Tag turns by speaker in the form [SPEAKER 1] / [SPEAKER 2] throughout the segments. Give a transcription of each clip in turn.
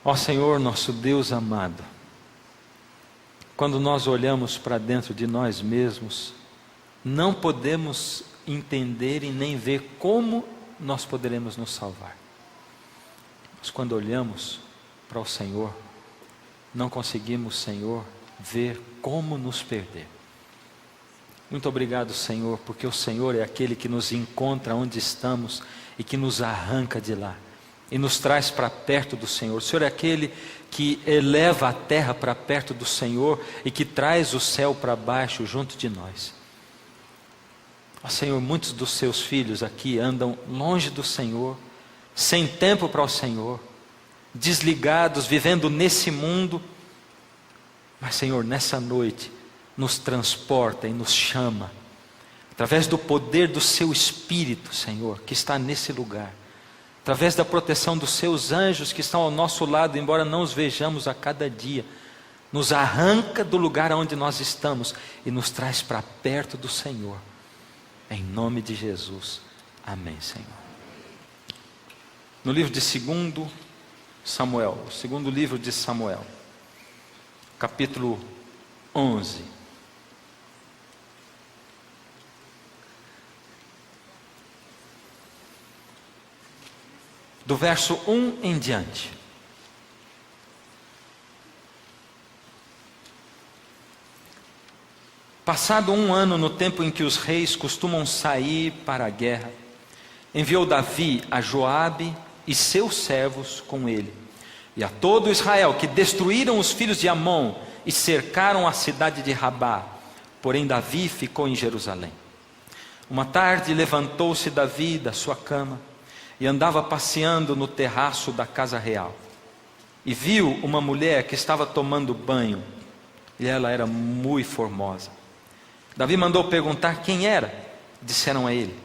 [SPEAKER 1] Ó Senhor, nosso Deus amado, quando nós olhamos para dentro de nós mesmos, não podemos entender e nem ver como nós poderemos nos salvar. Mas quando olhamos para o Senhor, não conseguimos, Senhor, ver como nos perder. Muito obrigado, Senhor, porque o Senhor é aquele que nos encontra onde estamos e que nos arranca de lá e nos traz para perto do Senhor. O Senhor é aquele que eleva a terra para perto do Senhor e que traz o céu para baixo junto de nós. Ó Senhor, muitos dos seus filhos aqui andam longe do Senhor, sem tempo para o Senhor, desligados, vivendo nesse mundo. Mas Senhor, nessa noite, nos transporta e nos chama, através do poder do seu Espírito, Senhor, que está nesse lugar, através da proteção dos seus anjos que estão ao nosso lado, embora não os vejamos a cada dia, nos arranca do lugar onde nós estamos e nos traz para perto do Senhor, em nome de Jesus, amém, Senhor. No livro de 2 Samuel, o segundo livro de Samuel, capítulo 11, do verso 1 em diante. Passado 1 ano, no tempo em que os reis costumam sair para a guerra, enviou Davi a Joabe e seus servos com ele, e a todo Israel, que destruíram os filhos de Amon e cercaram a cidade de Rabá. Porém Davi ficou em Jerusalém. Uma tarde levantou-se Davi da sua cama e andava passeando no terraço da casa real, e viu uma mulher que estava tomando banho, e ela era muito formosa. Davi mandou perguntar quem era. Disseram a ele: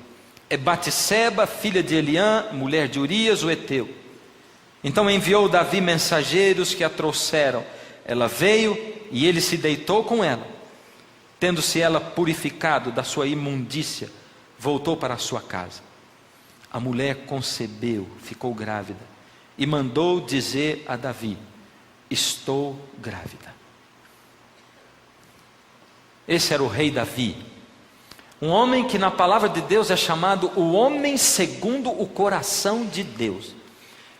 [SPEAKER 1] é Batseba, filha de Eliã, mulher de Urias, o heteu. Então enviou Davi mensageiros que a trouxeram. Ela veio e ele se deitou com ela. Tendo-se ela purificado da sua imundícia, voltou para a sua casa. A mulher concebeu, ficou grávida, e mandou dizer a Davi: estou grávida. Esse era o rei Davi, um homem que na palavra de Deus é chamado o homem segundo o coração de Deus.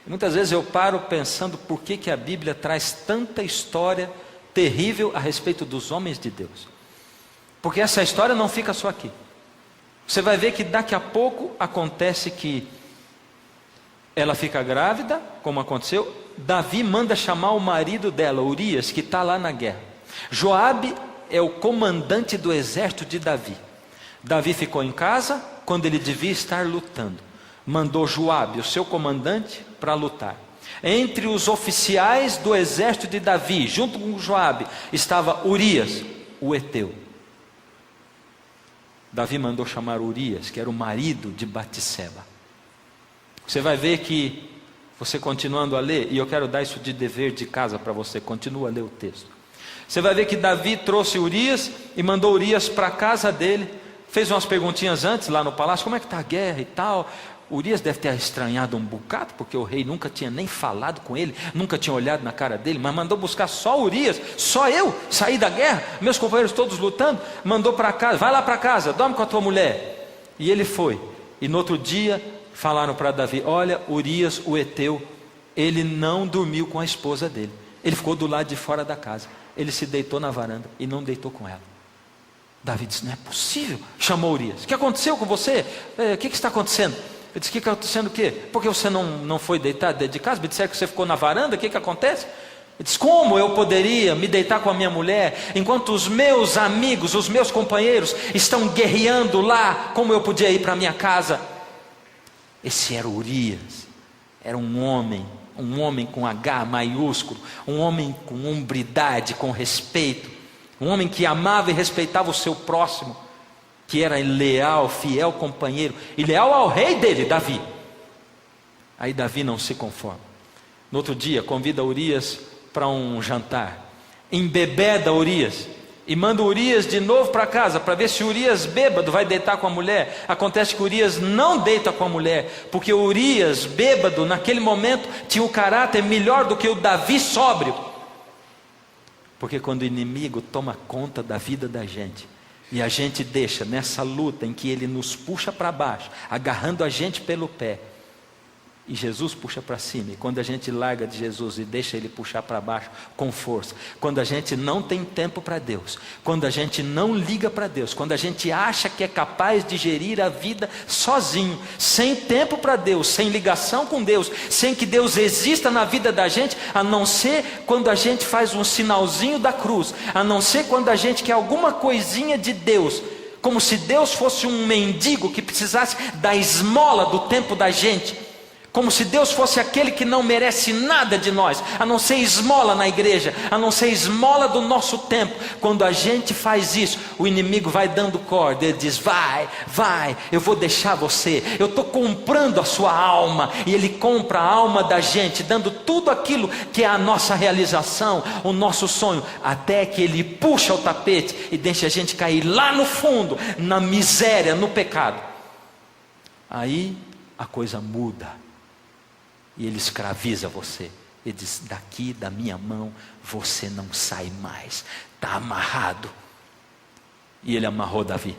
[SPEAKER 1] E muitas vezes eu paro pensando por que a Bíblia traz tanta história terrível a respeito dos homens de Deus. Porque essa história não fica só aqui. Você vai ver que daqui a pouco acontece que ela fica grávida, como aconteceu. Davi manda chamar o marido dela, Urias, que está lá na guerra. Joabe é o comandante do exército de Davi. Davi ficou em casa quando ele devia estar lutando. Mandou Joabe, o seu comandante, para lutar. Entre os oficiais do exército de Davi, junto com Joabe, estava Urias, o heteu. Davi mandou chamar Urias, que era o marido de Batseba. Você vai ver que, você continuando a ler, e eu quero dar isso de dever de casa para você, continua a ler o texto. Você vai ver que Davi trouxe Urias e mandou Urias para a casa dele, fez umas perguntinhas antes lá no palácio, como é que está a guerra e tal. Urias deve ter estranhado um bocado, porque o rei nunca tinha nem falado com ele, nunca tinha olhado na cara dele, mas mandou buscar só Urias, só eu, saí da guerra, meus companheiros todos lutando, mandou para casa, vai lá para casa, dorme com a tua mulher. E ele foi, e no outro dia falaram para Davi: olha, Urias, o heteu, ele não dormiu com a esposa dele, ele ficou do lado de fora da casa, ele se deitou na varanda e não deitou com ela. Davi disse: não é possível. Chamou Urias: o que aconteceu com você? O que está acontecendo? Ele disse: o que está acontecendo o quê? Por que você não foi deitar dentro de casa? Me disseram que você ficou na varanda, o que acontece? Ele disse: como eu poderia me deitar com a minha mulher, enquanto os meus amigos, os meus companheiros estão guerreando lá, como eu podia ir para a minha casa? Esse era Urias, era um homem com H maiúsculo, um homem com hombridade, com respeito, um homem que amava e respeitava o seu próximo, que era leal, fiel companheiro, e leal ao rei dele, Davi. Aí Davi não se conforma. No outro dia convida Urias para um jantar, embebeda Urias, e manda Urias de novo para casa, para ver se Urias bêbado vai deitar com a mulher. Acontece que Urias não deita com a mulher, porque Urias bêbado naquele momento tinha um caráter melhor do que o Davi sóbrio. Porque quando o inimigo toma conta da vida da gente, e a gente deixa nessa luta em que ele nos puxa para baixo, agarrando a gente pelo pé, e Jesus puxa para cima, e quando a gente larga de Jesus e deixa ele puxar para baixo com força, quando a gente não tem tempo para Deus, quando a gente não liga para Deus, quando a gente acha que é capaz de gerir a vida sozinho, sem tempo para Deus, sem ligação com Deus, sem que Deus exista na vida da gente, a não ser quando a gente faz um sinalzinho da cruz, a não ser quando a gente quer alguma coisinha de Deus, como se Deus fosse um mendigo que precisasse da esmola do tempo da gente, como se Deus fosse aquele que não merece nada de nós, a não ser esmola na igreja, a não ser esmola do nosso tempo. Quando a gente faz isso, o inimigo vai dando corda, ele diz: vai, eu vou deixar você, eu estou comprando a sua alma, e ele compra a alma da gente, dando tudo aquilo que é a nossa realização, o nosso sonho, até que ele puxa o tapete e deixa a gente cair lá no fundo, na miséria, no pecado. Aí a coisa muda. E ele escraviza você. Ele diz: daqui da minha mão você não sai mais, está amarrado. E ele amarrou Davi,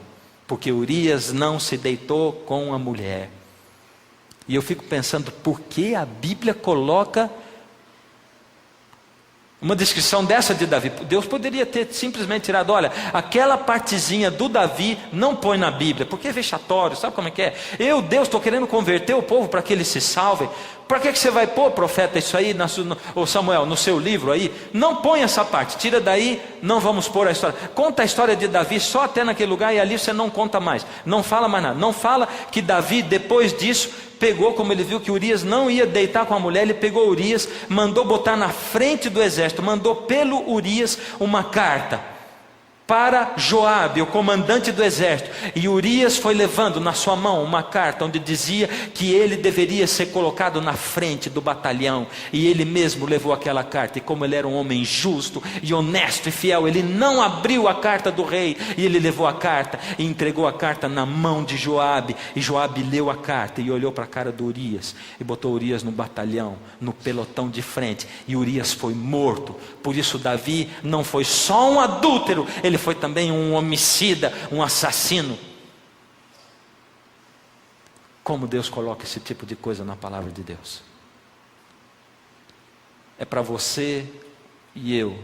[SPEAKER 1] porque Urias não se deitou com a mulher. E eu fico pensando, por que a Bíblia coloca uma descrição dessa de Davi? Deus poderia ter simplesmente tirado: olha, aquela partezinha do Davi não põe na Bíblia, porque é vexatório, sabe como é que é? Deus, estou querendo converter o povo para que eles se salvem. Para que você vai pôr, profeta, isso aí, ou Samuel, no seu livro aí? Não põe essa parte, tira daí, não vamos pôr a história. Conta a história de Davi só até naquele lugar, e ali você não conta mais, não fala mais nada. Não fala que Davi, depois disso, pegou, como ele viu que Urias não ia deitar com a mulher, ele pegou Urias, mandou botar na frente do exército, mandou pelo Urias uma carta para Joabe, o comandante do exército, e Urias foi levando na sua mão uma carta onde dizia que ele deveria ser colocado na frente do batalhão, e ele mesmo levou aquela carta, e como ele era um homem justo e honesto e fiel, ele não abriu a carta do rei, e ele levou a carta e entregou a carta na mão de Joabe, e Joabe leu a carta e olhou para a cara do Urias, e botou Urias no batalhão, no pelotão de frente, e Urias foi morto. Por isso Davi não foi só um adúltero, ele foi também um homicida, um assassino. Como Deus coloca esse tipo de coisa na palavra de Deus? É para você e eu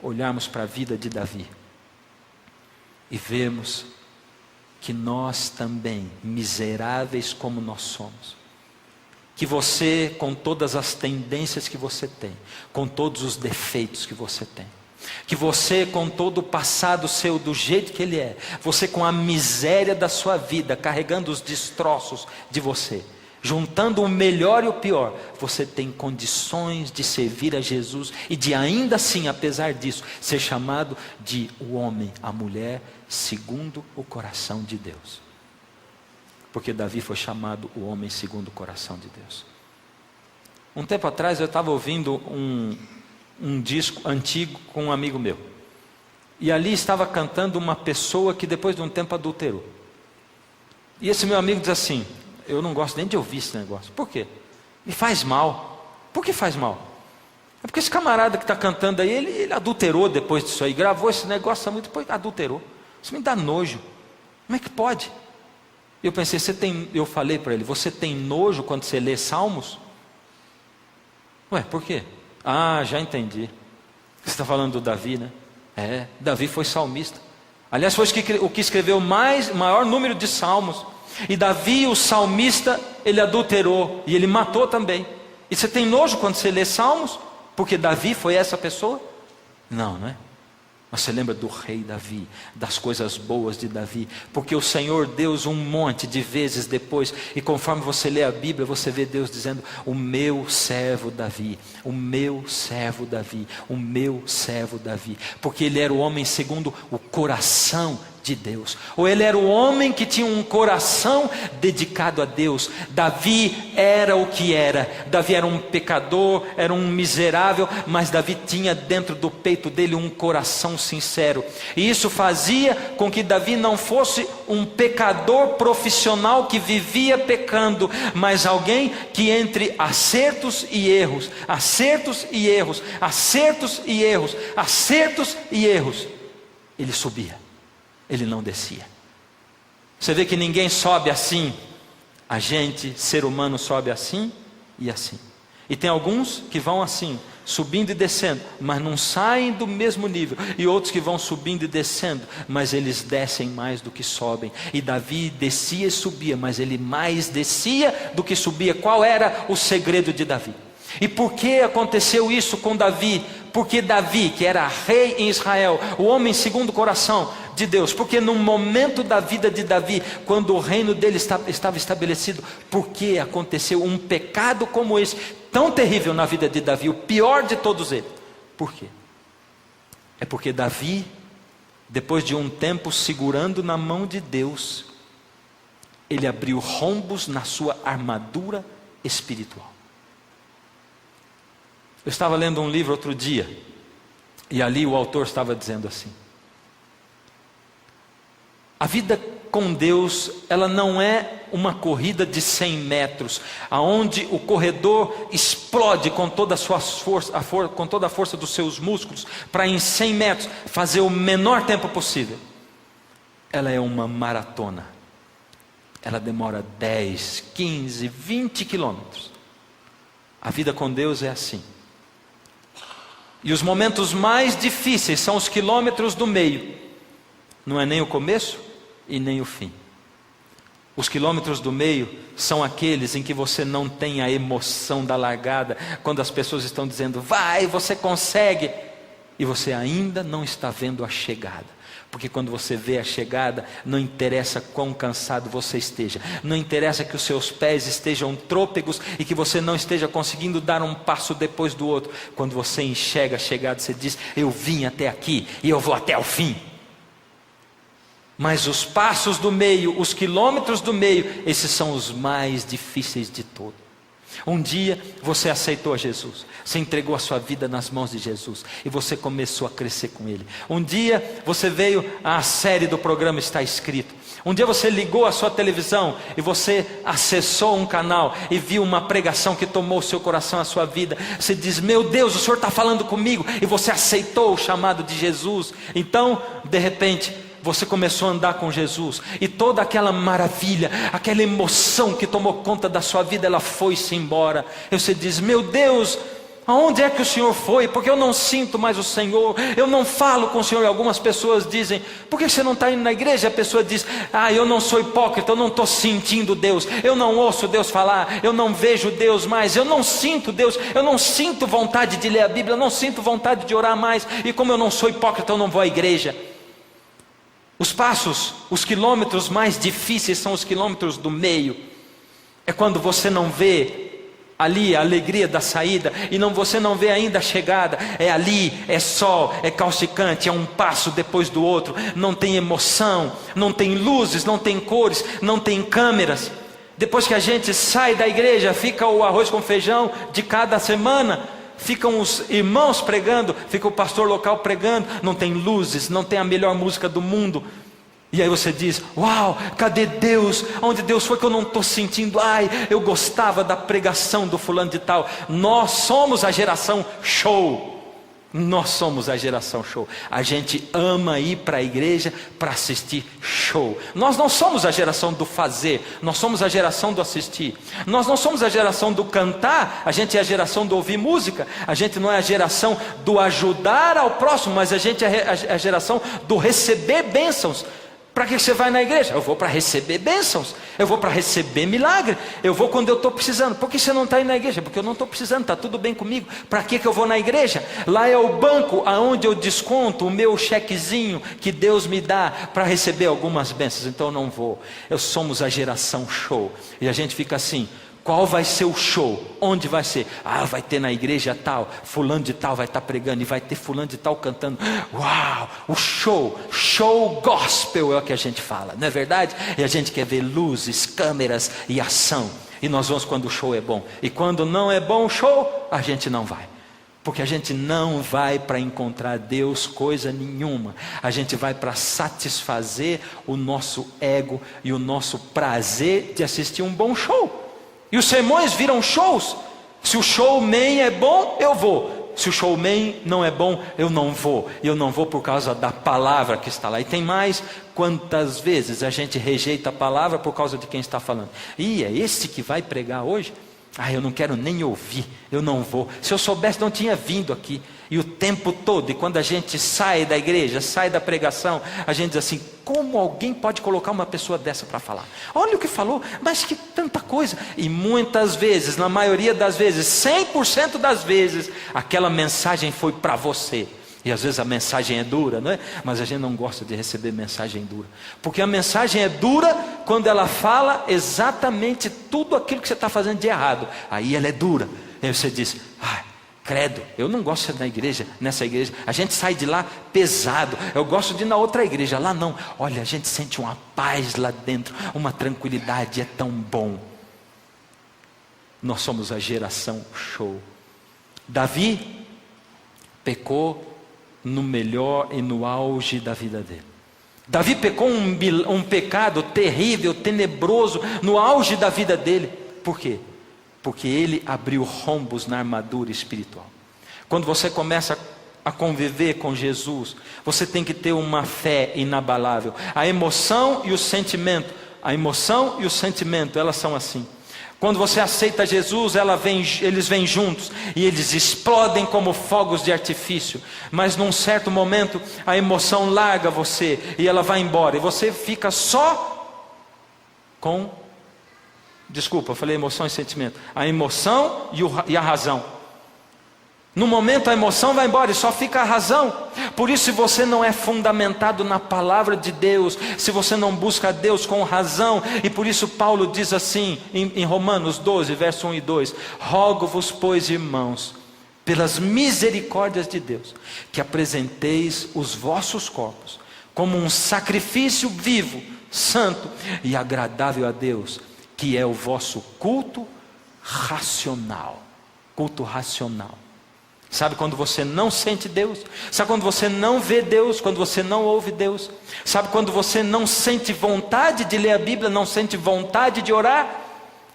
[SPEAKER 1] olharmos para a vida de Davi e vermos que nós também, miseráveis como nós somos, que você, com todas as tendências que você tem, com todos os defeitos que você tem, que você, com todo o passado seu do jeito que ele é, você com a miséria da sua vida, carregando os destroços de você, juntando o melhor e o pior, você tem condições de servir a Jesus e de ainda assim, apesar disso, ser chamado de o homem, a mulher segundo o coração de Deus. Porque Davi foi chamado o homem segundo o coração de Deus. Um tempo atrás eu estava ouvindo um disco antigo com um amigo meu, e ali estava cantando uma pessoa que depois de um tempo adulterou. E esse meu amigo diz assim: eu não gosto nem de ouvir esse negócio. Por quê? Me faz mal. Por que faz mal? É porque esse camarada que está cantando aí, ele adulterou depois disso aí, gravou esse negócio muito, depois adulterou. Isso me dá nojo. Como é que pode? Eu pensei, eu falei para ele: você tem nojo quando você lê Salmos? Ué, por quê? Ah, já entendi. Você está falando do Davi, né? Davi foi salmista. Aliás, foi o que escreveu maior número de salmos. E Davi, o salmista, ele adulterou e ele matou também. E você tem nojo quando você lê Salmos? Porque Davi foi essa pessoa? Não, não é? Mas você lembra do rei Davi, das coisas boas de Davi, porque o Senhor Deus um monte de vezes depois, e conforme você lê a Bíblia, você vê Deus dizendo: o meu servo Davi, o meu servo Davi, o meu servo Davi, porque ele era o homem segundo o coração de Deus, ou ele era o homem que tinha um coração dedicado a Deus. Davi era o que era. Davi era um pecador, era um miserável, mas Davi tinha dentro do peito dele um coração sincero, e isso fazia com que Davi não fosse um pecador profissional que vivia pecando, mas alguém que entre acertos e erros, acertos e erros, acertos e erros, acertos e erros, ele subia, ele não descia. Você vê que ninguém sobe assim. A gente, ser humano, sobe assim e assim. E tem alguns que vão assim, subindo e descendo, mas não saem do mesmo nível. E outros que vão subindo e descendo, mas eles descem mais do que sobem. E Davi descia e subia, mas ele mais descia do que subia. Qual era o segredo de Davi? E por que aconteceu isso com Davi? Porque Davi, que era rei em Israel, o homem segundo o coração de Deus, porque no momento da vida de Davi, quando o reino dele estava estabelecido, porque aconteceu um pecado como esse, tão terrível na vida de Davi, o pior de todos eles. Por quê? É porque Davi, depois de um tempo segurando na mão de Deus, ele abriu rombos na sua armadura espiritual. Eu estava lendo um livro outro dia, e ali o autor estava dizendo assim: a vida com Deus, ela não é uma corrida de 100 metros, aonde o corredor explode com toda a sua força, com toda a força dos seus músculos, para em 100 metros fazer o menor tempo possível. Ela é uma maratona. Ela demora 10, 15, 20 quilômetros. A vida com Deus é assim. E os momentos mais difíceis são os quilômetros do meio. Não é nem o começo e nem o fim. Os quilômetros do meio são aqueles em que você não tem a emoção da largada, quando as pessoas estão dizendo, vai, você consegue, e você ainda não está vendo a chegada. Porque quando você vê a chegada, não interessa quão cansado você esteja, não interessa que os seus pés estejam trôpegos e que você não esteja conseguindo dar um passo depois do outro. Quando você enxerga a chegada, você diz, eu vim até aqui e eu vou até o fim. Mas os passos do meio, os quilômetros do meio, esses são os mais difíceis de todos. Um dia você aceitou a Jesus, você entregou a sua vida nas mãos de Jesus e você começou a crescer com Ele. Um dia você veio à série do programa Está Escrito. Um dia você ligou a sua televisão e você acessou um canal e viu uma pregação que tomou o seu coração, a sua vida. Você diz, meu Deus, o Senhor está falando comigo, e você aceitou o chamado de Jesus. Então, de repente, você começou a andar com Jesus, e toda aquela maravilha, aquela emoção que tomou conta da sua vida, ela foi-se embora. E você diz, meu Deus, aonde é que o Senhor foi? Porque eu não sinto mais o Senhor, eu não falo com o Senhor. E algumas pessoas dizem, por que você não está indo na igreja? A pessoa diz, eu não sou hipócrita, eu não estou sentindo Deus, eu não ouço Deus falar, eu não vejo Deus mais, eu não sinto Deus, eu não sinto vontade de ler a Bíblia, eu não sinto vontade de orar mais, e como eu não sou hipócrita, eu não vou à igreja. Os passos, os quilômetros mais difíceis são os quilômetros do meio. É quando você não vê ali a alegria da saída, e você não vê ainda a chegada. É ali, é sol, é causticante, é um passo depois do outro. Não tem emoção, não tem luzes, não tem cores, não tem câmeras. Depois que a gente sai da igreja, fica o arroz com feijão de cada semana. Ficam os irmãos pregando, fica o pastor local pregando, não tem luzes, não tem a melhor música do mundo. E aí você diz, uau, cadê Deus? Onde Deus foi que eu não estou sentindo? Eu gostava da pregação do fulano de tal. Nós somos a geração show. Nós somos a geração show. A gente ama ir para a igreja para assistir show. Nós não somos a geração do fazer, nós somos a geração do assistir. Nós não somos a geração do cantar, a gente é a geração do ouvir música. A gente não é a geração do ajudar ao próximo, mas a gente é a geração do receber bênçãos. Para que você vai na igreja? Eu vou para receber bênçãos, eu vou para receber milagre, eu vou quando eu estou precisando. Por que você não está indo na igreja? Porque eu não estou precisando, está tudo bem comigo. Para que eu vou na igreja? Lá é o banco aonde eu desconto o meu chequezinho que Deus me dá para receber algumas bênçãos. Então eu não vou. Somos a geração show. E a gente fica assim, Qual vai ser o show? Onde vai ser? Vai ter na igreja tal, fulano de tal vai estar pregando, e vai ter fulano de tal cantando. Uau, o show gospel é o que a gente fala, não é verdade? E a gente quer ver luzes, câmeras e ação. E nós vamos quando o show é bom. E quando não é bom o show, a gente não vai. Porque a gente não vai para encontrar Deus coisa nenhuma. A gente vai para satisfazer o nosso ego e o nosso prazer de assistir um bom show. E os sermões viram shows. Se o showman é bom, eu vou. Se o showman não é bom, eu não vou. E eu não vou por causa da palavra que está lá. E tem mais, quantas vezes a gente rejeita a palavra por causa de quem está falando. É esse que vai pregar hoje? Eu não quero nem ouvir, eu não vou. Se eu soubesse, não tinha vindo aqui. E o tempo todo, e quando a gente sai da igreja, sai da pregação, a gente diz assim: como alguém pode colocar uma pessoa dessa para falar? Olha o que falou, mas que tanta coisa. E muitas vezes, na maioria das vezes, 100% das vezes, aquela mensagem foi para você. E às vezes a mensagem é dura, não é? Mas a gente não gosta de receber mensagem dura. Porque a mensagem é dura quando ela fala exatamente tudo aquilo que você está fazendo de errado. Aí ela é dura. Aí você diz: credo, eu não gosto de ir na igreja, nessa igreja. A gente sai de lá pesado. Eu gosto de ir na outra igreja. Lá não. Olha, a gente sente uma paz lá dentro, uma tranquilidade, é tão bom. Nós somos a geração show. Davi pecou no melhor e no auge da vida dele. Davi pecou um pecado terrível, tenebroso, no auge da vida dele. Por quê? Porque ele abriu rombos na armadura espiritual. Quando você começa a conviver com Jesus, você tem que ter uma fé inabalável. A emoção e o sentimento, elas são assim. Quando você aceita Jesus, eles vêm juntos e eles explodem como fogos de artifício. Mas num certo momento a emoção larga você e ela vai embora. E você fica só com... Desculpa, eu falei emoção e sentimento. A emoção e a razão. No momento a emoção vai embora e só fica a razão. Por isso, se você não é fundamentado na palavra de Deus, se você não busca Deus com razão, e por isso Paulo diz assim em Romanos 12, verso 1 e 2: rogo-vos, pois, irmãos, pelas misericórdias de Deus, que apresenteis os vossos corpos como um sacrifício vivo, santo e agradável a Deus, que é o vosso culto racional. Culto racional. Sabe quando você não sente Deus? Sabe quando você não vê Deus? Quando você não ouve Deus? Sabe quando você não sente vontade de ler a Bíblia? Não sente vontade de orar?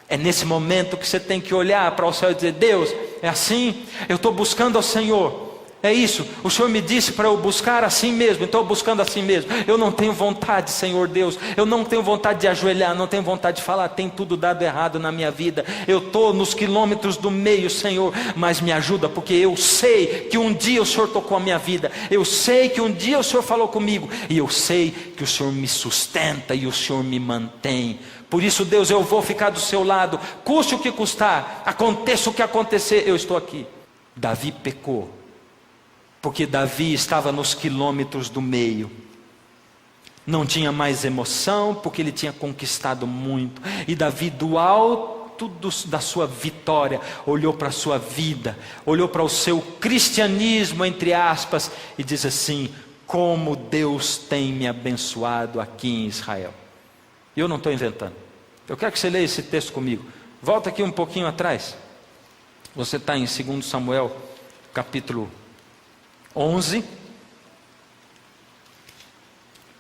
[SPEAKER 1] É nesse momento que você tem que olhar para o céu e dizer: Deus, é assim? Eu estou buscando ao Senhor. É isso, o Senhor me disse para eu buscar assim mesmo, então eu buscando assim mesmo. Eu não tenho vontade, Senhor Deus, eu não tenho vontade de ajoelhar, não tenho vontade de falar, tem tudo dado errado na minha vida. Eu estou nos quilômetros do meio, Senhor, mas me ajuda, porque eu sei que um dia o Senhor tocou a minha vida. Eu sei que um dia o Senhor falou comigo, e eu sei que o Senhor me sustenta e o Senhor me mantém. Por isso, Deus, eu vou ficar do seu lado, custe o que custar, aconteça o que acontecer, eu estou aqui. Davi pecou porque Davi estava nos quilômetros do meio. Não tinha mais emoção, porque ele tinha conquistado muito. E Davi, do alto da sua vitória, olhou para a sua vida, olhou para o seu cristianismo, entre aspas, e diz assim: como Deus tem me abençoado aqui em Israel. E eu não estou inventando. Eu quero que você leia esse texto comigo. Volta aqui um pouquinho atrás. Você está em 2 Samuel, capítulo 11.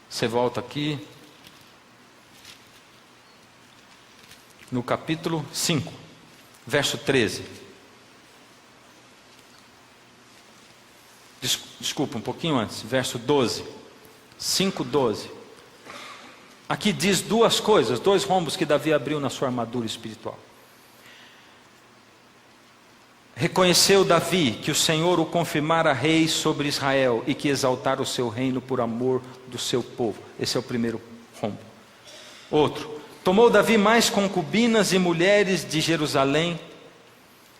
[SPEAKER 1] Você volta aqui no capítulo 5, verso 13. Desculpa, um pouquinho antes, verso 12. 5:12. Aqui diz duas coisas, dois rombos que Davi abriu na sua armadura espiritual. Reconheceu Davi que o Senhor o confirmara rei sobre Israel e que exaltara o seu reino por amor do seu povo. Esse é o primeiro rombo. Outro: tomou Davi mais concubinas e mulheres de Jerusalém,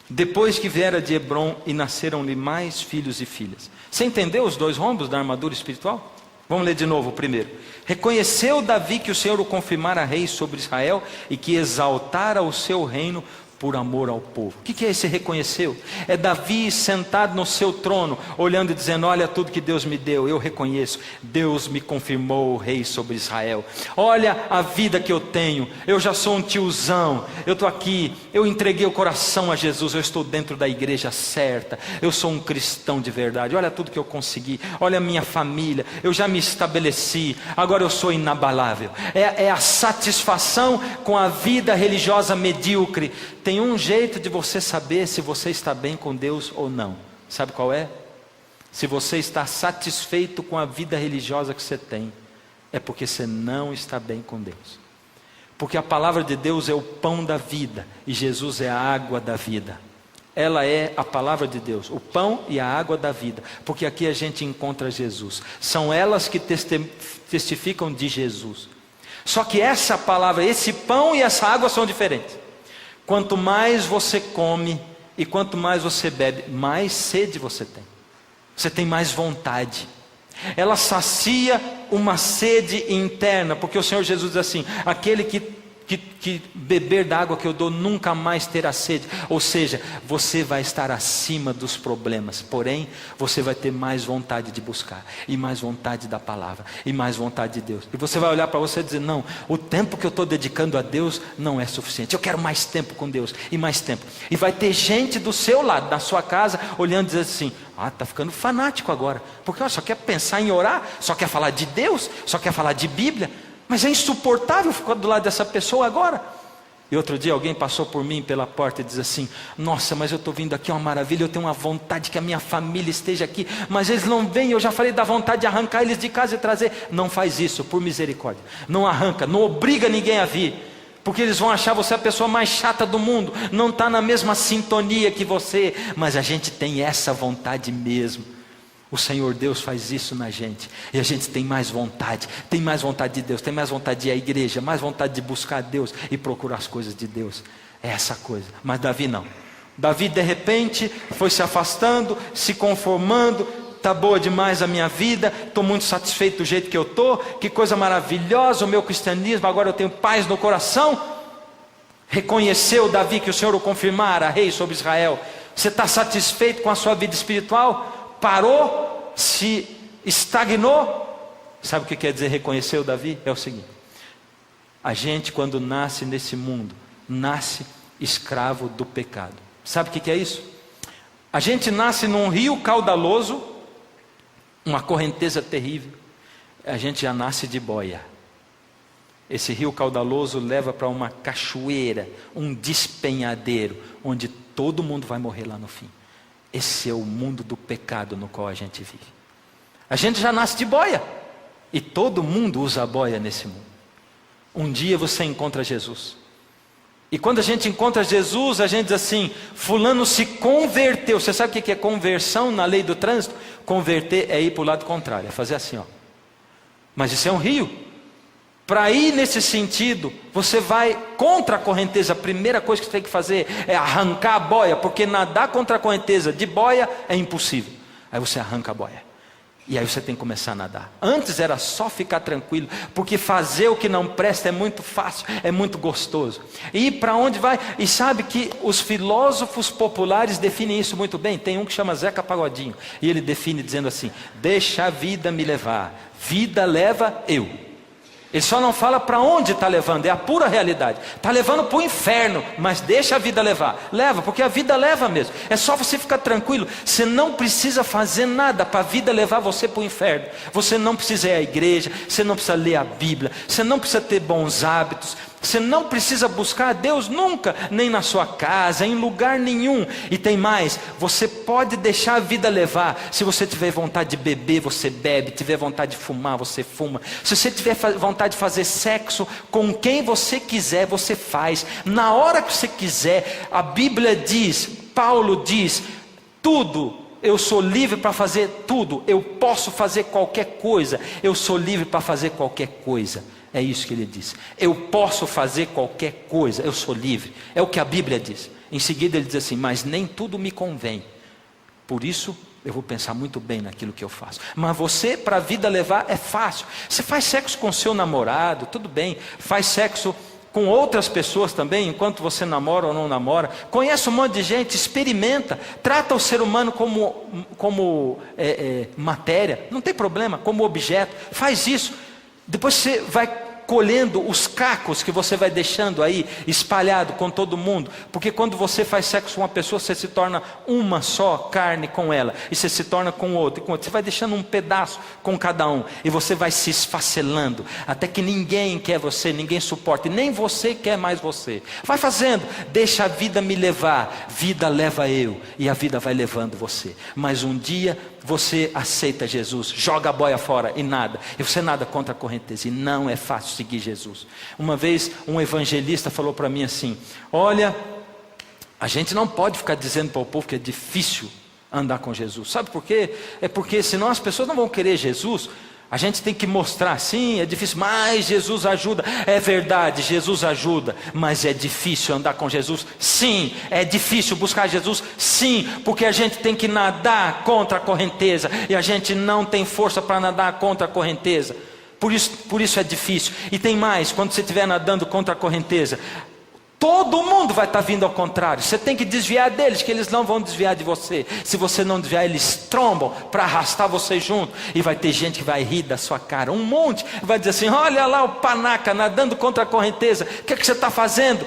[SPEAKER 1] depois que viera de Hebrom, e nasceram-lhe mais filhos e filhas. Você entendeu os dois rombos da armadura espiritual? Vamos ler de novo o primeiro. Reconheceu Davi que o Senhor o confirmara rei sobre Israel e que exaltara o seu reino por amor ao povo. O que é esse reconheceu? É Davi sentado no seu trono, olhando e dizendo: olha tudo que Deus me deu, eu reconheço, Deus me confirmou rei sobre Israel. Olha a vida que eu tenho, eu já sou um tiozão, eu estou aqui, eu entreguei o coração a Jesus, eu estou dentro da igreja certa, eu sou um cristão de verdade, olha tudo que eu consegui, olha a minha família, eu já me estabeleci, agora eu sou inabalável. É a satisfação com a vida religiosa medíocre. Tem um jeito de você saber se você está bem com Deus ou não. Sabe qual é? Se você está satisfeito com a vida religiosa que você tem, é porque você não está bem com Deus. Porque a palavra de Deus é o pão da vida e Jesus é a água da vida. Ela é a palavra de Deus, o pão e a água da vida, porque aqui a gente encontra Jesus. São elas que testificam de Jesus. Só que essa palavra, esse pão e essa água são diferentes. Quanto mais você come e quanto mais você bebe, mais sede você tem. Você tem mais vontade. Ela sacia uma sede interna, porque o Senhor Jesus diz assim: aquele que beber da água que eu dou nunca mais terá sede. Ou seja, você vai estar acima dos problemas, porém você vai ter mais vontade de buscar, e mais vontade da palavra, e mais vontade de Deus. E você vai olhar para você e dizer: não, o tempo que eu estou dedicando a Deus não é suficiente, eu quero mais tempo com Deus, e mais tempo. E vai ter gente do seu lado, da sua casa, olhando e dizendo assim: está ficando fanático agora, porque só quer pensar em orar, só quer falar de Deus, só quer falar de Bíblia. Mas é insuportável ficar do lado dessa pessoa agora. E outro dia alguém passou por mim pela porta e diz assim: nossa, mas eu estou vindo aqui, é uma maravilha, eu tenho uma vontade que a minha família esteja aqui, mas eles não vêm, eu já falei da vontade de arrancar eles de casa e trazer. Não faz isso, por misericórdia. Não arranca, não obriga ninguém a vir, porque eles vão achar você a pessoa mais chata do mundo, não está na mesma sintonia que você. Mas a gente tem essa vontade mesmo. O Senhor Deus faz isso na gente, e a gente tem mais vontade de Deus, tem mais vontade de ir à igreja, mais vontade de buscar Deus e procurar as coisas de Deus. É essa coisa. Mas Davi não. Davi de repente foi se afastando, se conformando. Está boa demais a minha vida, estou muito satisfeito do jeito que eu estou, que coisa maravilhosa o meu cristianismo, agora eu tenho paz no coração. Reconheceu Davi que o Senhor o confirmara rei sobre Israel. Você está satisfeito com a sua vida espiritual? Parou? Se estagnou? Sabe o que quer dizer reconheceu Davi? É o seguinte: a gente, quando nasce nesse mundo, nasce escravo do pecado. Sabe o que é isso? A gente nasce num rio caudaloso, uma correnteza terrível. A gente já nasce de boia. Esse rio caudaloso leva para uma cachoeira, um despenhadeiro, onde todo mundo vai morrer lá no fim. Esse é o mundo do pecado no qual a gente vive. A gente já nasce de boia, e todo mundo usa a boia nesse mundo. Um dia você encontra Jesus, e quando a gente encontra Jesus, a gente diz assim: fulano se converteu. Você sabe o que é conversão na lei do trânsito? Converter é ir para o lado contrário, é fazer assim, ó. Mas isso é um rio. Para ir nesse sentido, você vai contra a correnteza. A primeira coisa que você tem que fazer é arrancar a boia, porque nadar contra a correnteza de boia é impossível. Aí você arranca a boia, e aí você tem que começar a nadar. Antes era só ficar tranquilo, porque fazer o que não presta é muito fácil, é muito gostoso. E para onde vai? E sabe que os filósofos populares definem isso muito bem. Tem um que chama Zeca Pagodinho, e ele define dizendo assim: deixa a vida me levar, vida leva eu. Ele só não fala para onde está levando, é a pura realidade. Está levando para o inferno, mas deixa a vida levar. Leva, porque a vida leva mesmo. É só você ficar tranquilo. Você não precisa fazer nada para a vida levar você para o inferno. Você não precisa ir à igreja, você não precisa ler a Bíblia, você não precisa ter bons hábitos, você não precisa buscar a Deus nunca, nem na sua casa, em lugar nenhum. E tem mais, você pode deixar a vida levar. Se você tiver vontade de beber, você bebe. Tiver vontade de fumar, você fuma. Se você tiver vontade de fazer sexo com quem você quiser, você faz. Na hora que você quiser. A Bíblia diz, Paulo diz, tudo. Eu sou livre para fazer tudo. Eu posso fazer qualquer coisa. Eu sou livre para fazer qualquer coisa. É isso que ele diz. Eu posso fazer qualquer coisa, eu sou livre. É o que a Bíblia diz. Em seguida ele diz assim: mas nem tudo me convém. Por isso, eu vou pensar muito bem naquilo que eu faço. Mas você, para a vida levar, é fácil. Você faz sexo com seu namorado, tudo bem. Faz sexo com outras pessoas também, enquanto você namora ou não namora. Conhece um monte de gente, experimenta. Trata o ser humano como matéria, não tem problema, como objeto. Faz isso. Depois você vai colhendo os cacos que você vai deixando aí espalhado com todo mundo, porque quando você faz sexo com uma pessoa, você se torna uma só carne com ela, e você se torna com outro, você vai deixando um pedaço com cada um, e você vai se esfacelando, até que ninguém quer você, ninguém suporta, e nem você quer mais você. Vai fazendo, deixa a vida me levar, vida leva eu, e a vida vai levando você. Mas um dia você aceita Jesus, joga a boia fora e nada, e você nada contra a correnteza, e não é fácil seguir Jesus. Uma vez um evangelista falou para mim assim: olha, a gente não pode ficar dizendo para o povo que é difícil andar com Jesus. Sabe por quê? É porque senão as pessoas não vão querer Jesus. A gente tem que mostrar, sim, é difícil, mas Jesus ajuda. É verdade, Jesus ajuda, mas é difícil andar com Jesus? Sim, é difícil buscar Jesus? Sim, porque a gente tem que nadar contra a correnteza, e a gente não tem força para nadar contra a correnteza. Por isso é difícil. E tem mais, quando você estiver nadando contra a correnteza, todo mundo vai estar vindo ao contrário. Você tem que desviar deles, que eles não vão desviar de você. Se você não desviar, eles trombam para arrastar você junto. E vai ter gente que vai rir da sua cara. Um monte vai dizer assim: olha lá o panaca nadando contra a correnteza. O que é que você está fazendo?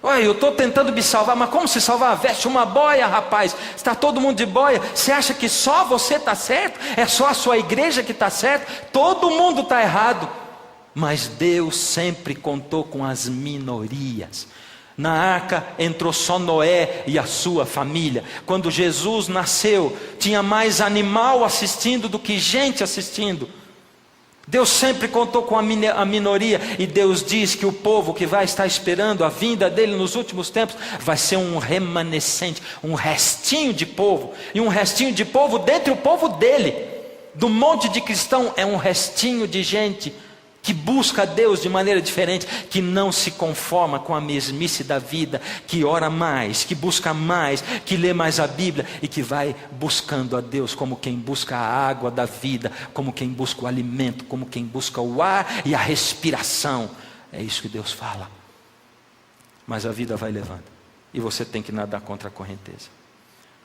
[SPEAKER 1] Olha, eu estou tentando me salvar. Mas como se salvar? Veste uma boia, rapaz. Está todo mundo de boia. Você acha que só você está certo? É só a sua igreja que está certo? Todo mundo está errado. Mas Deus sempre contou com as minorias. Na arca entrou só Noé e a sua família. Quando Jesus nasceu, tinha mais animal assistindo do que gente assistindo. Deus sempre contou com a minoria. E Deus diz que o povo que vai estar esperando a vinda dele nos últimos tempos vai ser um remanescente, um restinho de povo. E um restinho de povo dentre o povo dele. Do monte de cristão é um restinho de gente que busca a Deus de maneira diferente, que não se conforma com a mesmice da vida, que ora mais, que busca mais, que lê mais a Bíblia, e que vai buscando a Deus como quem busca a água da vida, como quem busca o alimento, como quem busca o ar e a respiração. É isso que Deus fala. Mas a vida vai levando, e você tem que nadar contra a correnteza.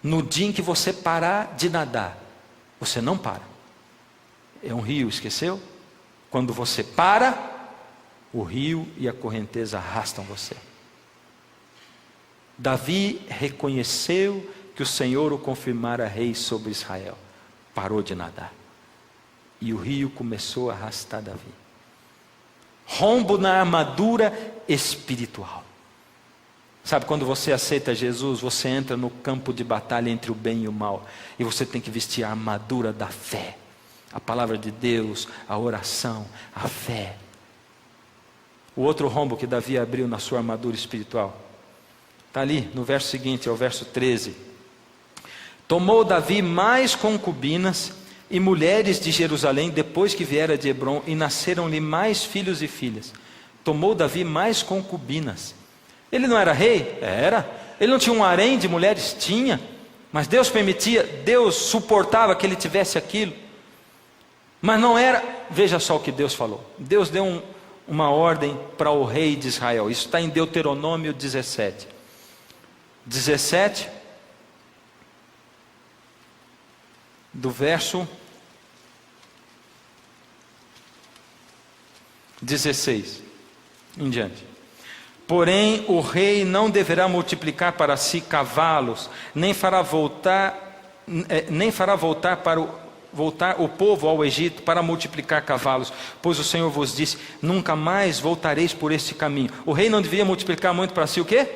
[SPEAKER 1] No dia em que você parar de nadar, você não para. É um rio, esqueceu? Quando você para, o rio e a correnteza arrastam você. Davi reconheceu que o Senhor o confirmara rei sobre Israel. Parou de nadar. E o rio começou a arrastar Davi. Rombo na armadura espiritual. Sabe, quando você aceita Jesus, você entra no campo de batalha entre o bem e o mal. E você tem que vestir a armadura da fé. A palavra de Deus, a oração, a fé. O outro rombo que Davi abriu na sua armadura espiritual está ali no verso seguinte, é o verso 13. Tomou Davi mais concubinas e mulheres de Jerusalém depois que viera de Hebrom, e nasceram-lhe mais filhos e filhas. Tomou Davi mais concubinas. Ele não era rei? Era. Ele não tinha um harém de mulheres? Tinha. Mas Deus permitia, Deus suportava que ele tivesse aquilo. Mas não era, veja só o que Deus falou. Deus deu uma ordem para o rei de Israel. Isso está em Deuteronômio 17. 17, do verso 16 em diante. Porém, o rei não deverá multiplicar para si cavalos, nem fará voltar o povo ao Egito para multiplicar cavalos, pois o Senhor vos disse: nunca mais voltareis por este caminho. O rei não devia multiplicar muito para si o quê?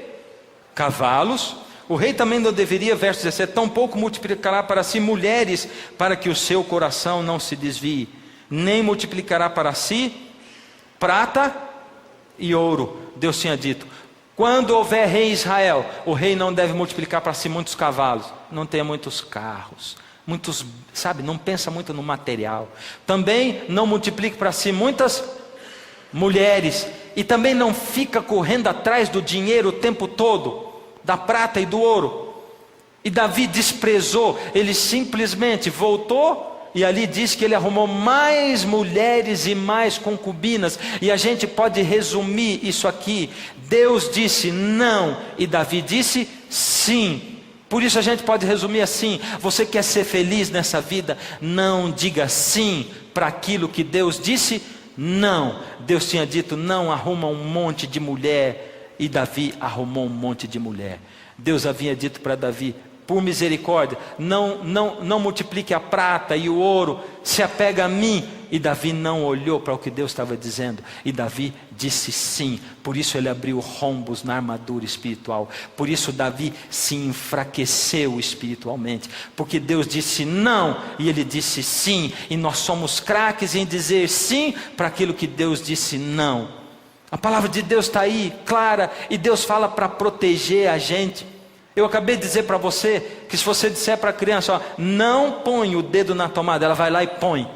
[SPEAKER 1] Cavalos. O rei também não deveria, verso 17, tampouco multiplicará para si mulheres, para que o seu coração não se desvie, nem multiplicará para si prata e ouro. Deus tinha dito: quando houver rei em Israel, o rei não deve multiplicar para si muitos cavalos, não tenha muitos carros, muitos, sabe, não pensa muito no material. Também não multiplique para si muitas mulheres, e também não fica correndo atrás do dinheiro o tempo todo, da prata e do ouro. E Davi desprezou, ele simplesmente voltou. E ali diz que ele arrumou mais mulheres e mais concubinas. E a gente pode resumir isso aqui. Deus disse não e Davi disse sim. Por isso a gente pode resumir assim: você quer ser feliz nessa vida? Não diga sim para aquilo que Deus disse não. Deus tinha dito não, arruma um monte de mulher. E Davi arrumou um monte de mulher. Deus havia dito para Davi: por misericórdia, não multiplique a prata e o ouro, se apega a mim. E Davi não olhou para o que Deus estava dizendo, e Davi disse sim. Por isso ele abriu rombos na armadura espiritual, por isso Davi se enfraqueceu espiritualmente, porque Deus disse não, e ele disse sim. E nós somos craques em dizer sim para aquilo que Deus disse não. A palavra de Deus está aí, clara, e Deus fala para proteger a gente. Eu acabei de dizer para você que se você disser para a criança, ó, não põe o dedo na tomada, ela vai lá e põe.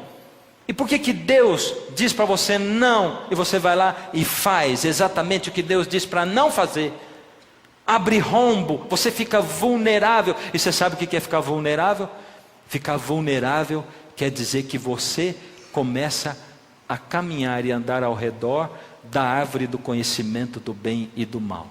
[SPEAKER 1] E por que Deus diz para você não, e você vai lá e faz exatamente o que Deus diz para não fazer? Abre rombo, você fica vulnerável. E você sabe o que é ficar vulnerável? Ficar vulnerável quer dizer que você começa a caminhar e andar ao redor da árvore do conhecimento do bem e do mal.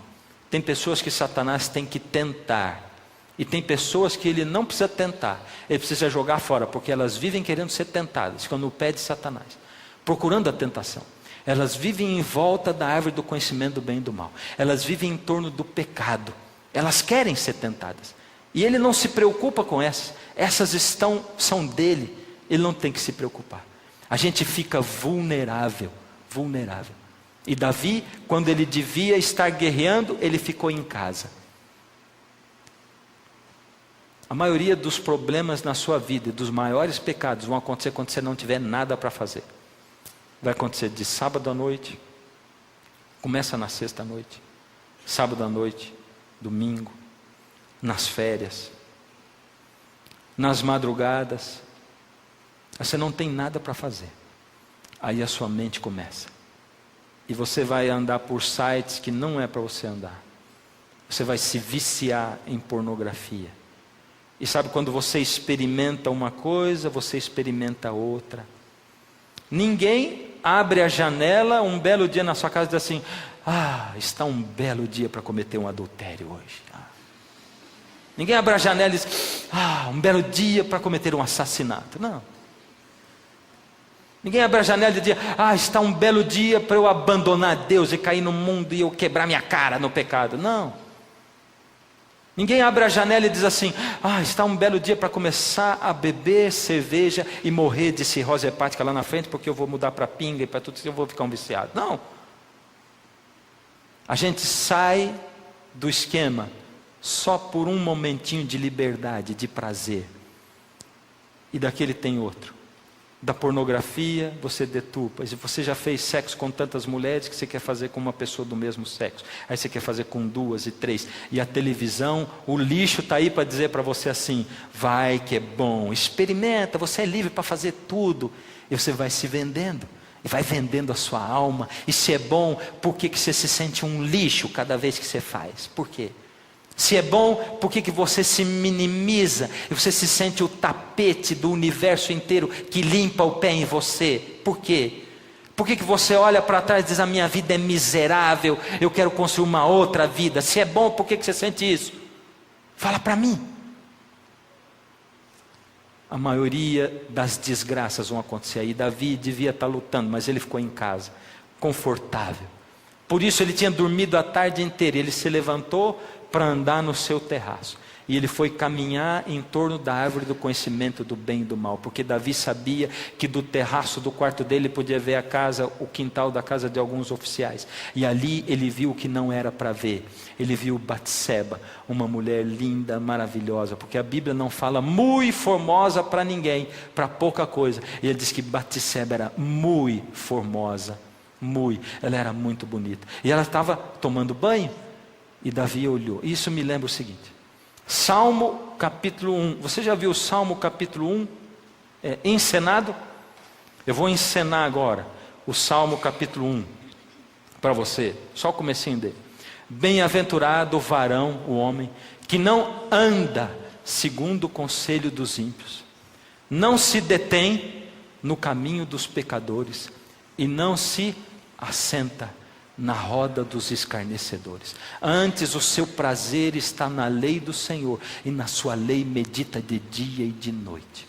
[SPEAKER 1] Tem pessoas que Satanás tem que tentar, e tem pessoas que ele não precisa tentar, ele precisa jogar fora, porque elas vivem querendo ser tentadas, ficam no pé de Satanás, procurando a tentação. Elas vivem em volta da árvore do conhecimento do bem e do mal, elas vivem em torno do pecado, elas querem ser tentadas, e ele não se preocupa com essas são dele, ele não tem que se preocupar. A gente fica vulnerável. E Davi, quando ele devia estar guerreando, ele ficou em casa. A maioria dos problemas na sua vida, dos maiores pecados, vão acontecer quando você não tiver nada para fazer. Vai acontecer de sábado à noite, começa na sexta à noite, sábado à noite, domingo, nas férias, nas madrugadas. Você não tem nada para fazer. Aí a sua mente começa. E você vai andar por sites que não é para você andar. Você vai se viciar em pornografia. E sabe quando você experimenta uma coisa, você experimenta outra. Ninguém abre a janela um belo dia na sua casa e diz assim: ah, está um belo dia para cometer um adultério hoje. Ninguém abre a janela e diz: ah, um belo dia para cometer um assassinato. Não. Ninguém abre a janela e diz: ah, está um belo dia para eu abandonar Deus e cair no mundo e eu quebrar minha cara no pecado. Não. Ninguém abre a janela e diz assim: ah, está um belo dia para começar a beber cerveja e morrer de cirrose hepática lá na frente, porque eu vou mudar para pinga e para tudo isso, eu vou ficar um viciado. Não. A gente sai do esquema só por um momentinho de liberdade, de prazer. E daquele tem outro. Da pornografia, você deturpa. Você já fez sexo com tantas mulheres que você quer fazer com uma pessoa do mesmo sexo. Aí você quer fazer com 2 e 3. E a televisão, o lixo está aí para dizer para você assim: vai que é bom, experimenta, você é livre para fazer tudo. E você vai se vendendo. E vai vendendo a sua alma. E se é bom, por que você se sente um lixo cada vez que você faz? Por quê? Se é bom, por que você se minimiza e você se sente o tapete do universo inteiro que limpa o pé em você? Por quê? Por que você olha para trás e diz: a minha vida é miserável, eu quero construir uma outra vida? Se é bom, por que você sente isso? Fala para mim. A maioria das desgraças vão acontecer aí. Davi devia estar lutando, mas ele ficou em casa, confortável. Por isso ele tinha dormido a tarde inteira. Ele se levantou para andar no seu terraço. E ele foi caminhar em torno da árvore do conhecimento do bem e do mal. Porque Davi sabia que do terraço do quarto dele podia ver a casa, o quintal da casa de alguns oficiais. E ali ele viu o que não era para ver. Ele viu Batseba, uma mulher linda, maravilhosa. Porque a Bíblia não fala muito formosa para ninguém, para pouca coisa. E ele diz que Batseba era muito formosa. Ela era muito bonita. E ela estava tomando banho. E Davi olhou. Isso me lembra o seguinte: Salmo capítulo 1. Você já viu o Salmo capítulo 1 encenado? Eu vou encenar agora o Salmo capítulo 1 para você. Só o comecinho dele. Bem-aventurado o varão, o homem, que não anda segundo o conselho dos ímpios, não se detém no caminho dos pecadores e não se assenta na roda dos escarnecedores. Antes o seu prazer está na lei do Senhor, e na sua lei medita de dia e de noite.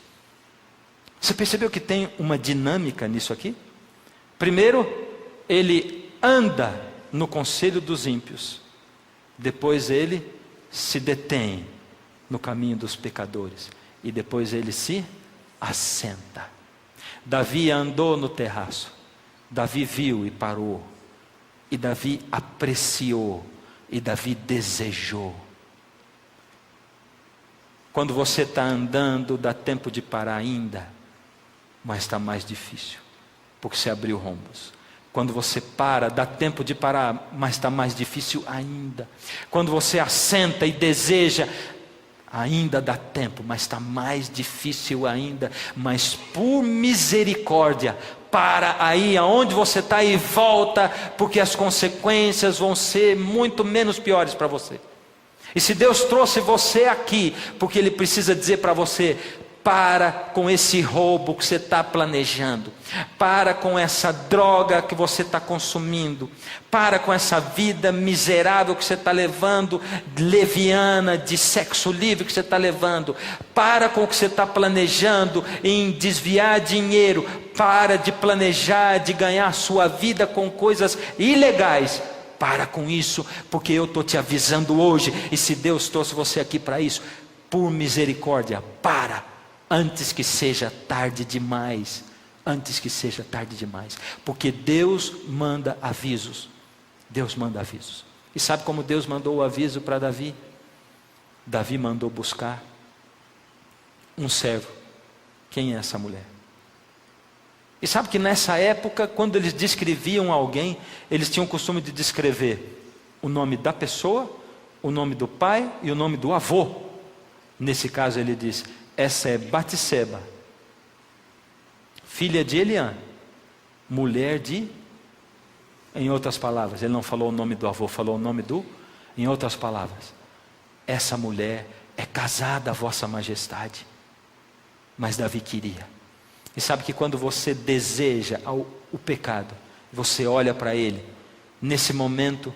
[SPEAKER 1] Você percebeu que tem uma dinâmica nisso aqui? Primeiro, ele anda no conselho dos ímpios. Depois ele se detém no caminho dos pecadores. E depois ele se assenta. Davi andou no terraço. Davi viu e parou. E Davi apreciou. E Davi desejou. Quando você está andando, dá tempo de parar ainda. Mas está mais difícil. Porque você abriu rombos. Quando você para, dá tempo de parar, mas está mais difícil ainda. Quando você assenta e deseja, ainda dá tempo, mas está mais difícil ainda. Mas por misericórdia, para aí aonde você está e volta, porque as consequências vão ser muito menos piores para você. E se Deus trouxe você aqui, porque Ele precisa dizer para você: para com esse roubo que você está planejando. Para com essa droga que você está consumindo. Para com essa vida miserável que você está levando, leviana, de sexo livre que você está levando. Para com o que você está planejando em desviar dinheiro. Para de planejar, de ganhar sua vida com coisas ilegais. Para com isso, porque eu estou te avisando hoje. E se Deus trouxe você aqui para isso, por misericórdia, para. Antes que seja tarde demais. Antes que seja tarde demais. Porque Deus manda avisos. Deus manda avisos. E sabe como Deus mandou o aviso para Davi? Davi mandou buscar um servo. Quem é essa mulher? E sabe que nessa época, quando eles descreviam alguém, eles tinham o costume de descrever o nome da pessoa, o nome do pai e o nome do avô. Nesse caso ele diz: essa é Batseba, filha de Eliã, mulher de... Em outras palavras, ele não falou o nome do avô, falou o nome do... Em outras palavras, essa mulher é casada, vossa majestade. Mas Davi queria. E sabe que quando você deseja o pecado, você olha para ele, nesse momento,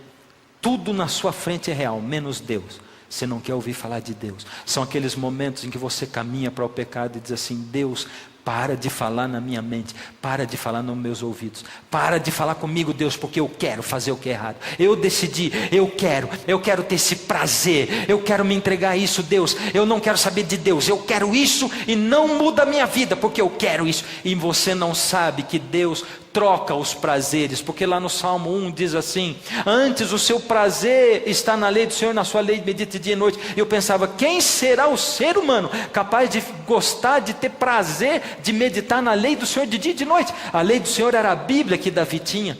[SPEAKER 1] tudo na sua frente é real, menos Deus. Você não quer ouvir falar de Deus. São aqueles momentos em que você caminha para o pecado e diz assim: Deus, para de falar na minha mente, para de falar nos meus ouvidos, para de falar comigo, Deus, porque eu quero fazer o que é errado. Eu decidi, eu quero ter esse prazer, eu quero me entregar a isso, Deus. Eu não quero saber de Deus, eu quero isso e não muda a minha vida, porque eu quero isso. E você não sabe que Deus troca os prazeres, porque lá no Salmo 1 diz assim: antes o seu prazer está na lei do Senhor, na sua lei medita dia e noite. E eu pensava: quem será o ser humano capaz de gostar, de ter prazer, de meditar na lei do Senhor de dia e de noite? A lei do Senhor era a Bíblia que Davi tinha.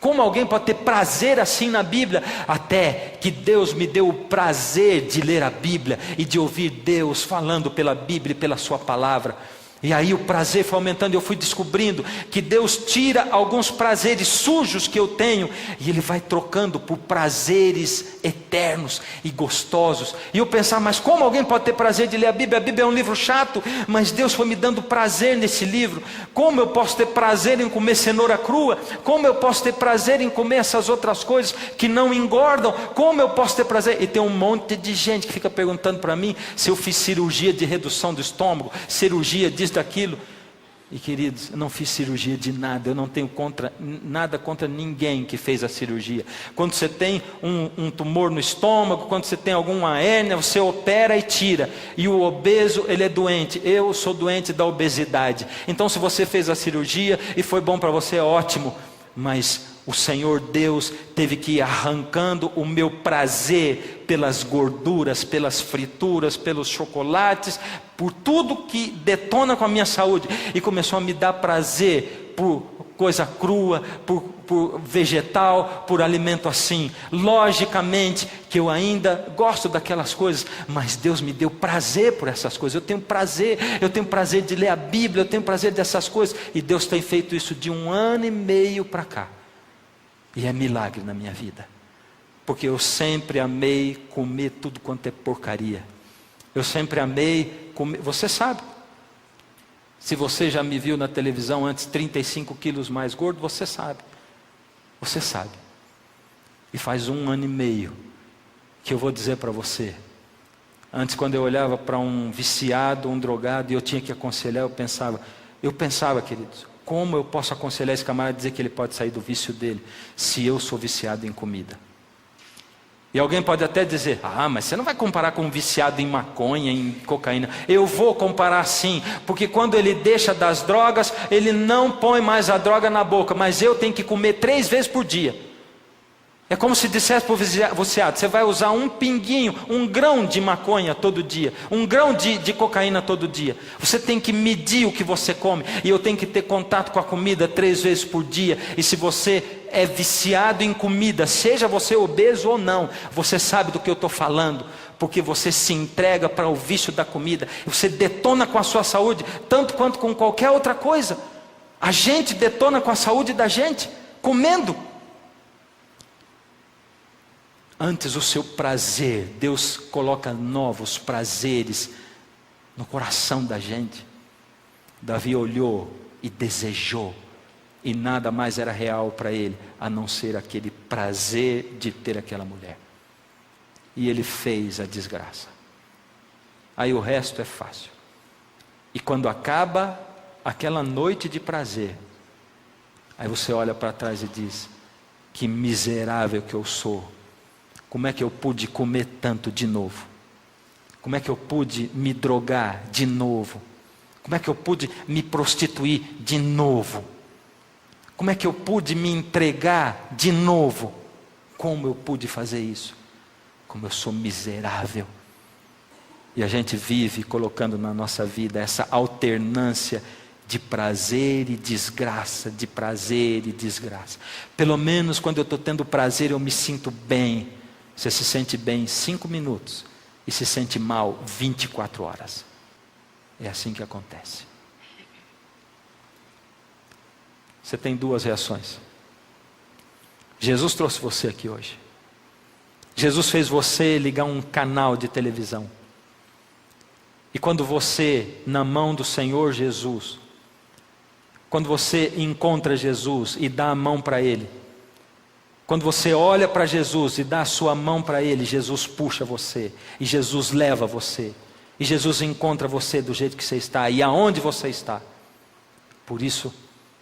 [SPEAKER 1] Como alguém pode ter prazer assim na Bíblia? Até que Deus me deu o prazer de ler a Bíblia e de ouvir Deus falando pela Bíblia e pela sua palavra. E aí o prazer foi aumentando, eu fui descobrindo que Deus tira alguns prazeres sujos que eu tenho e Ele vai trocando por prazeres eternos e gostosos. E eu pensava: mas como alguém pode ter prazer de ler a Bíblia? A Bíblia é um livro chato, mas Deus foi me dando prazer nesse livro. Como eu posso ter prazer em comer cenoura crua? Como eu posso ter prazer em comer essas outras coisas que não engordam? Como eu posso ter prazer? E tem um monte de gente que fica perguntando para mim se eu fiz cirurgia de redução do estômago, cirurgia disso, daquilo. E queridos, eu não fiz cirurgia de nada. Eu não tenho nada contra ninguém que fez a cirurgia. Quando você tem um tumor no estômago, quando você tem alguma hérnia, você opera e tira. E o obeso, ele é doente. Eu sou doente da obesidade. Então se você fez a cirurgia e foi bom para você, é ótimo. Mas o Senhor Deus teve que ir arrancando o meu prazer pelas gorduras, pelas frituras, pelos chocolates, por tudo que detona com a minha saúde. E começou a me dar prazer por coisa crua, por vegetal, por alimento assim. Logicamente que eu ainda gosto daquelas coisas, mas Deus me deu prazer por essas coisas. Eu tenho prazer de ler a Bíblia, eu tenho prazer dessas coisas. E Deus tem feito isso de 1 ano e meio para cá. E é milagre na minha vida. Porque eu sempre amei comer tudo quanto é porcaria. Eu sempre amei comer. Você sabe. Se você já me viu na televisão antes 35 quilos mais gordo, você sabe. Você sabe. E faz 1 ano e meio que eu vou dizer para você. Antes, quando eu olhava para um viciado, um drogado, e eu tinha que aconselhar, eu pensava, queridos, como eu posso aconselhar esse camarada a dizer que ele pode sair do vício dele, se eu sou viciado em comida? E alguém pode até dizer, mas você não vai comparar com um viciado em maconha, em cocaína. Eu vou comparar sim, porque quando ele deixa das drogas, ele não põe mais a droga na boca, mas eu tenho que comer 3 vezes por dia. É como se dissesse para o viciado, você vai usar um pinguinho, 1 grão de maconha todo dia, 1 grão de cocaína todo dia. Você tem que medir o que você come, e eu tenho que ter contato com a comida 3 vezes por dia. E se você é viciado em comida, seja você obeso ou não, você sabe do que eu estou falando, porque você se entrega para o vício da comida, você detona com a sua saúde, tanto quanto com qualquer outra coisa. A gente detona com a saúde da gente, comendo. Antes o seu prazer, Deus coloca novos prazeres no coração da gente. Davi olhou e desejou, e nada mais era real para ele, a não ser aquele prazer de ter aquela mulher. E ele fez a desgraça. Aí o resto é fácil. E quando acaba aquela noite de prazer, aí você olha para trás e diz, que miserável que eu sou. Como é que eu pude comer tanto de novo? Como é que eu pude me drogar de novo? Como é que eu pude me prostituir de novo? Como é que eu pude me entregar de novo? Como eu pude fazer isso? Como eu sou miserável. E a gente vive colocando na nossa vida essa alternância de prazer e desgraça, de prazer e desgraça. Pelo menos quando eu estou tendo prazer eu me sinto bem. Você se sente bem 5 minutos e se sente mal 24 horas. É assim que acontece. Você tem 2 reações. Jesus trouxe você aqui hoje. Jesus fez você ligar um canal de televisão. E quando você, na mão do Senhor Jesus, quando você encontra Jesus e dá a mão para Ele, quando você olha para Jesus e dá a sua mão para Ele, Jesus puxa você, e Jesus leva você, e Jesus encontra você do jeito que você está, e aonde você está. Por isso,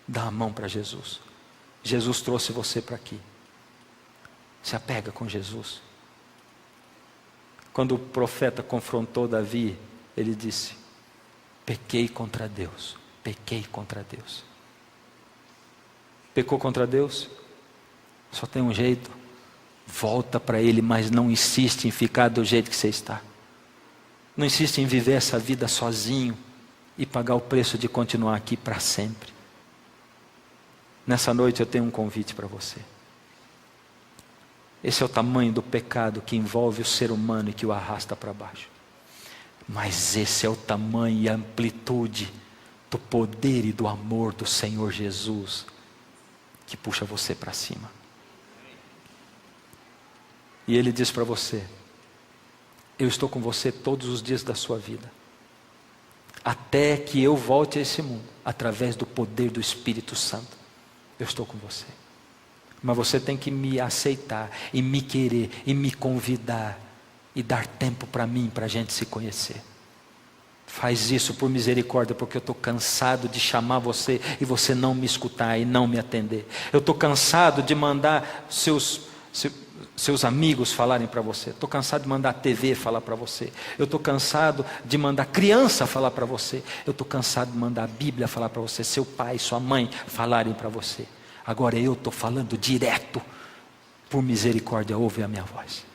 [SPEAKER 1] dá a mão para Jesus. Jesus trouxe você para aqui. Se apega com Jesus. Quando o profeta confrontou Davi, ele disse, pequei contra Deus, pequei contra Deus. Pecou contra Deus? Só tem um jeito, volta para Ele, mas não insiste em ficar do jeito que você está. Não insiste em viver essa vida sozinho e pagar o preço de continuar aqui para sempre. Nessa noite eu tenho um convite para você. Esse é o tamanho do pecado que envolve o ser humano e que o arrasta para baixo. Mas esse é o tamanho e a amplitude do poder e do amor do Senhor Jesus que puxa você para cima. E Ele diz para você, eu estou com você todos os dias da sua vida, até que eu volte a esse mundo, através do poder do Espírito Santo. Eu estou com você. Mas você tem que me aceitar, e me querer, e me convidar, e dar tempo para mim, para a gente se conhecer. Faz isso por misericórdia, porque eu estou cansado de chamar você, e você não me escutar, e não me atender. Eu estou cansado de mandar seus amigos falarem para você. Estou cansado de mandar a TV falar para você. Eu estou cansado de mandar criança falar para você. Eu estou cansado de mandar a Bíblia falar para você, seu pai, sua mãe falarem para você. Agora eu estou falando direto. Por misericórdia, ouve a minha voz.